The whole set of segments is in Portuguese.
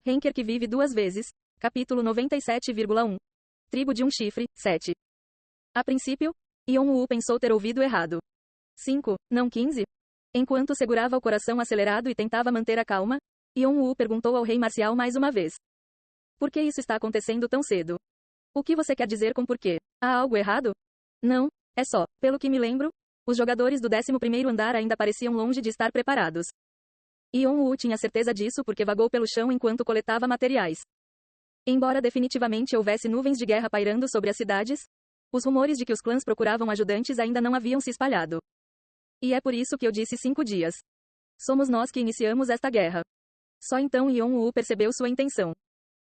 Henker que vive duas vezes. Capítulo 97,1. Tribo de um chifre, 7. A princípio, Yon-Woo pensou ter ouvido errado. 5, não 15? Enquanto segurava o coração acelerado e tentava manter a calma, Yon-Woo perguntou ao rei marcial mais uma vez. Por que isso está acontecendo tão cedo? O que você quer dizer com por quê? Há algo errado? Não, é só, pelo que me lembro, os jogadores do 11º andar ainda pareciam longe de estar preparados. Yon-Woo tinha certeza disso porque vagou pelo chão enquanto coletava materiais. Embora definitivamente houvesse nuvens de guerra pairando sobre as cidades, os rumores de que os clãs procuravam ajudantes ainda não haviam se espalhado. E é por isso que eu disse 5 dias. Somos nós que iniciamos esta guerra. Só então Yon-Woo percebeu sua intenção.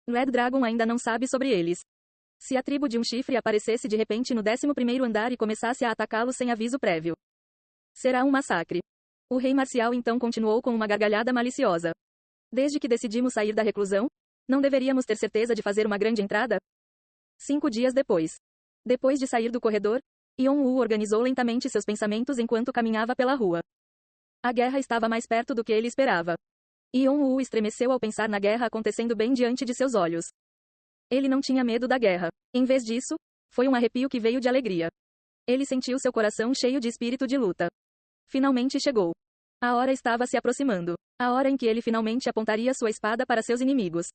Red Dragon ainda não sabe sobre eles. Se a tribo de um chifre aparecesse de repente no 11º andar e começasse a atacá-lo sem aviso prévio, será um massacre. O rei marcial então continuou com uma gargalhada maliciosa. Desde que decidimos sair da reclusão, não deveríamos ter certeza de fazer uma grande entrada? 5 dias depois. Depois de sair do corredor, Yon-Woo organizou lentamente seus pensamentos enquanto caminhava pela rua. A guerra estava mais perto do que ele esperava. Yon-Woo estremeceu ao pensar na guerra acontecendo bem diante de seus olhos. Ele não tinha medo da guerra. Em vez disso, foi um arrepio que veio de alegria. Ele sentiu seu coração cheio de espírito de luta. Finalmente chegou. A hora estava se aproximando. A hora em que ele finalmente apontaria sua espada para seus inimigos.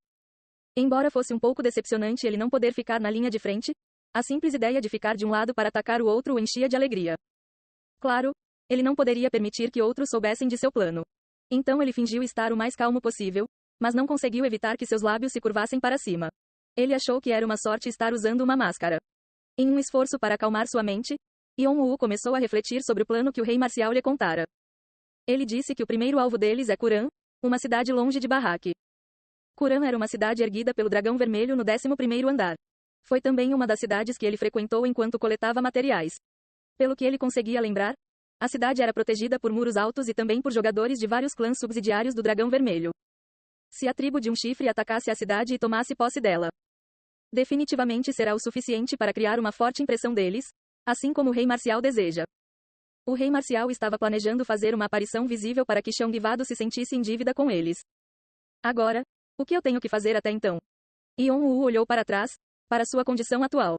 Embora fosse um pouco decepcionante ele não poder ficar na linha de frente, a simples ideia de ficar de um lado para atacar o outro o enchia de alegria. Claro, ele não poderia permitir que outros soubessem de seu plano. Então ele fingiu estar o mais calmo possível, mas não conseguiu evitar que seus lábios se curvassem para cima. Ele achou que era uma sorte estar usando uma máscara. Em um esforço para acalmar sua mente, Yon-Woo começou a refletir sobre o plano que o rei marcial lhe contara. Ele disse que o primeiro alvo deles é Kuran, uma cidade longe de Barraque. Kuran era uma cidade erguida pelo dragão vermelho no 11º andar. Foi também uma das cidades que ele frequentou enquanto coletava materiais. Pelo que ele conseguia lembrar, a cidade era protegida por muros altos e também por jogadores de vários clãs subsidiários do dragão vermelho. Se a tribo de um chifre atacasse a cidade e tomasse posse dela, definitivamente será o suficiente para criar uma forte impressão deles, assim como o rei marcial deseja. O rei marcial estava planejando fazer uma aparição visível para que Xiongvado se sentisse em dívida com eles. Agora, o que eu tenho que fazer até então? Yon-Woo olhou para trás, para sua condição atual.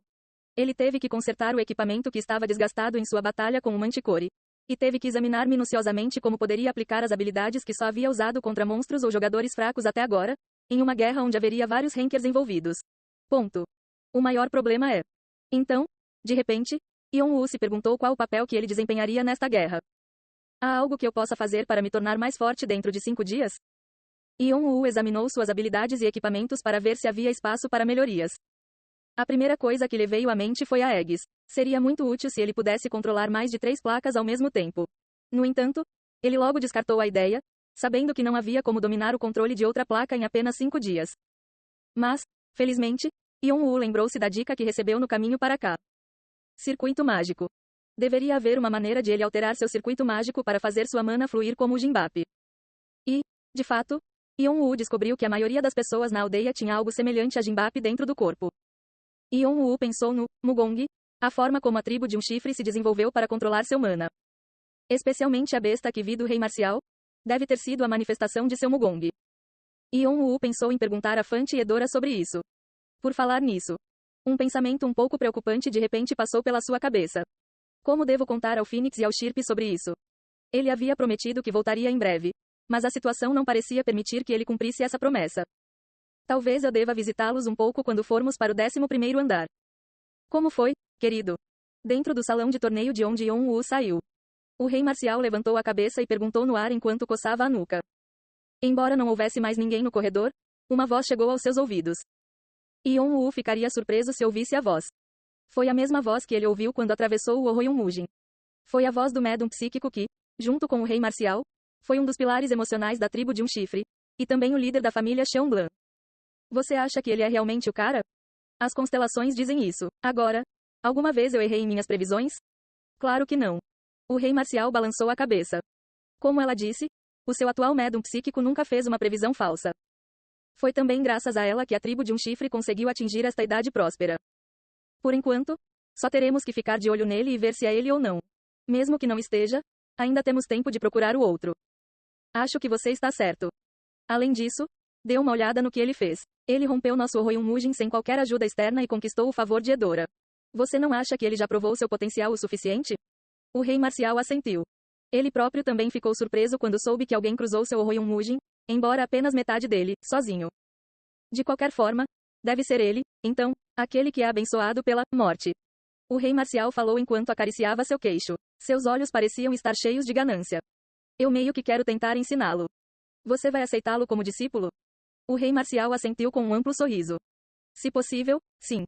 Ele teve que consertar o equipamento que estava desgastado em sua batalha com o Manticore, e teve que examinar minuciosamente como poderia aplicar as habilidades que só havia usado contra monstros ou jogadores fracos até agora, em uma guerra onde haveria vários rankers envolvidos. Ponto. O maior problema é. Então, de repente, Yon-Woo se perguntou qual o papel que ele desempenharia nesta guerra. Há algo que eu possa fazer para me tornar mais forte dentro de 5 dias? Yon-Woo examinou suas habilidades e equipamentos para ver se havia espaço para melhorias. A primeira coisa que lhe veio à mente foi a Aegis. Seria muito útil se ele pudesse controlar mais de 3 placas ao mesmo tempo. No entanto, ele logo descartou a ideia, sabendo que não havia como dominar o controle de outra placa em apenas 5 dias. Mas, felizmente, Yon-Woo lembrou-se da dica que recebeu no caminho para cá. Circuito mágico. Deveria haver uma maneira de ele alterar seu circuito mágico para fazer sua mana fluir como o Jinbap. E, de fato, Yon-Woo descobriu que a maioria das pessoas na aldeia tinha algo semelhante a Jinbap dentro do corpo. Yon-Woo pensou no Mugong, a forma como a tribo de um chifre se desenvolveu para controlar seu mana. Especialmente a besta que vi do rei marcial, deve ter sido a manifestação de seu Mugong. Yon-Woo pensou em perguntar a Fante e Edora sobre isso. Por falar nisso, um pensamento um pouco preocupante de repente passou pela sua cabeça. Como devo contar ao Phoenix e ao Shirp sobre isso? Ele havia prometido que voltaria em breve, mas a situação não parecia permitir que ele cumprisse essa promessa. Talvez eu deva visitá-los um pouco quando formos para o 11º andar. Como foi, querido? Dentro do salão de torneio de onde Yon-Woo saiu. O rei marcial levantou a cabeça e perguntou no ar enquanto coçava a nuca. Embora não houvesse mais ninguém no corredor, uma voz chegou aos seus ouvidos. Yon-Woo ficaria surpreso se ouvisse a voz. Foi a mesma voz que ele ouviu quando atravessou o Oroyun-Mujin. Foi a voz do médium psíquico que, junto com o rei marcial, foi um dos pilares emocionais da tribo de um chifre, e também o líder da família Xionglan. Você acha que ele é realmente o cara? As constelações dizem isso. Agora, alguma vez eu errei em minhas previsões? Claro que não. O rei marcial balançou a cabeça. Como ela disse, o seu atual médium psíquico nunca fez uma previsão falsa. Foi também graças a ela que a tribo de um chifre conseguiu atingir esta idade próspera. Por enquanto, só teremos que ficar de olho nele e ver se é ele ou não. Mesmo que não esteja, ainda temos tempo de procurar o outro. Acho que você está certo. Além disso, Dê uma olhada no que ele fez. Ele rompeu nosso Orroium Mujin sem qualquer ajuda externa e conquistou o favor de Edora. Você não acha que ele já provou seu potencial o suficiente? O rei marcial assentiu. Ele próprio também ficou surpreso quando soube que alguém cruzou seu Orroium Mujin, embora apenas metade dele, sozinho. De qualquer forma, deve ser ele, então, aquele que é abençoado pela morte. O rei marcial falou enquanto acariciava seu queixo. Seus olhos pareciam estar cheios de ganância. Eu meio que quero tentar ensiná-lo. Você vai aceitá-lo como discípulo? O rei marcial assentiu com um amplo sorriso. Se possível, sim.